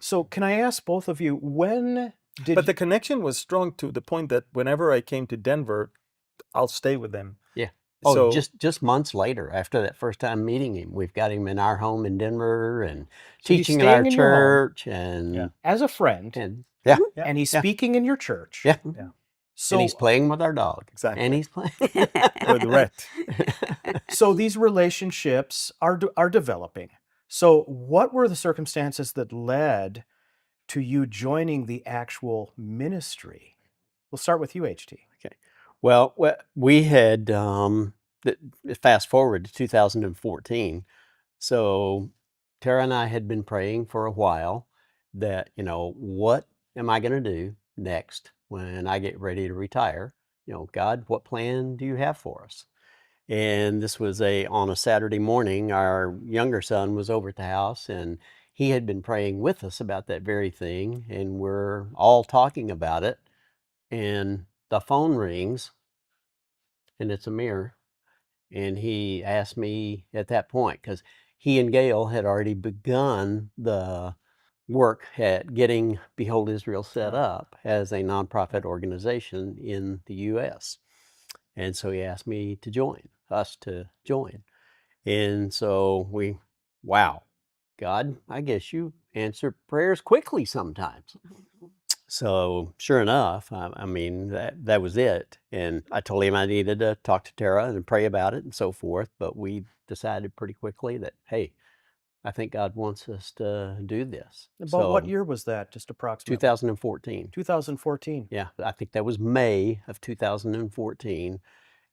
So can I ask both of you, when did But the connection was strong to the point that whenever I came to Denver, I'll stay with them. Yeah. Oh, So just months later, after that first time meeting him, we've got him in our home in Denver and So he's teaching at our staying in your home. church and Yeah. as a friend, yeah, Yeah. and he's Yeah. speaking in your church? yeah. Yeah. So And he's playing with our dog. Exactly. And he's playing with Rhett. so these relationships are developing. So what were the circumstances that led to you joining the actual ministry? We'll start with you, HT. Well, we had fast forward to 2014. So Tara and I had been praying for a while that, what am I going to do next when I get ready to retire? God, what plan do you have for us? And this was on a Saturday morning. Our younger son was over at the house, and he had been praying with us about that very thing, and we're all talking about it. And the phone rings, and it's Amir. And he asked me at that point, because he and Gail had already begun the work at getting Behold Israel set up as a nonprofit organization in the U.S. And so he asked me to join, us to join. And so wow, God, I guess you answer prayers quickly sometimes. So sure enough, I mean, that was it. And I told him I needed to talk to Tara and pray about it and so forth. But we decided pretty quickly that, hey, I think God wants us to do this. About what So year was that, just approximately? 2014. 2014. Yeah, I think that was May of 2014.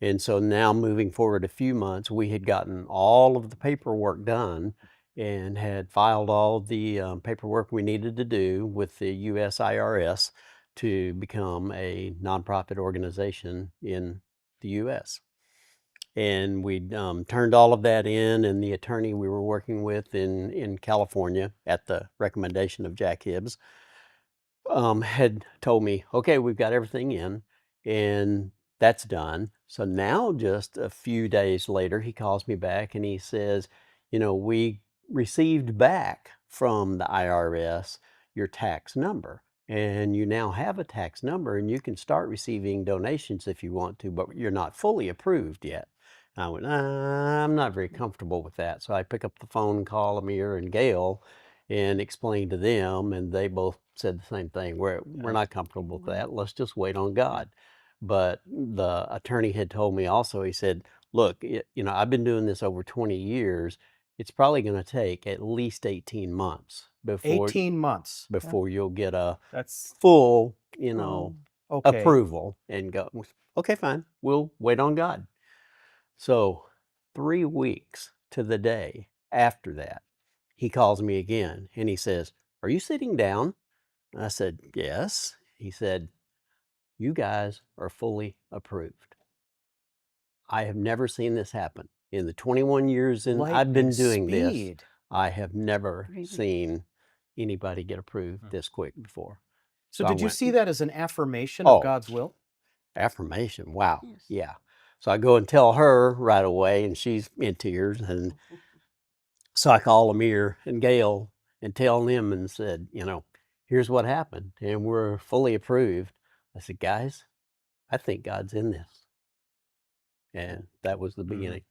And so now moving forward a few months, we had gotten all of the paperwork done and had filed all of the paperwork we needed to do with the US IRS to become a nonprofit organization in the US. And we'd turned all of that in, and the attorney we were working with in California at the recommendation of Jack Hibbs had told me, okay, we've got everything in, and that's done. So now, just a few days later, he calls me back and he says, we received back from the IRS your tax number, and you now have a tax number, and you can start receiving donations if you want to, but you're not fully approved yet. I went, I'm not very comfortable with that. So I pick up the phone and call Amir and Gail and explained to them, and they both said the same thing. We're not comfortable with that. Let's just wait on God. But the attorney had told me also, he said, look, I've been doing this over 20 years. It's probably going to take at least 18 months before 18 months. before you'll get a That's full, Okay. approval and go, okay, fine, we'll wait on God. So 3 weeks to the day after that, he calls me again and he says, are you sitting down? I said, yes. He said, you guys are fully approved. I have never seen this happen. In the 21 years I've been doing this, I have never seen anybody get approved this quick before. So I did you went, see that as an affirmation of God's will? affirmation, wow. Yes. Yeah. So I go and tell her right away, and she's in tears. And so I call Amir and Gail and tell them and said, here's what happened, and we're fully approved. I said, guys, I think God's in this. And that was the beginning.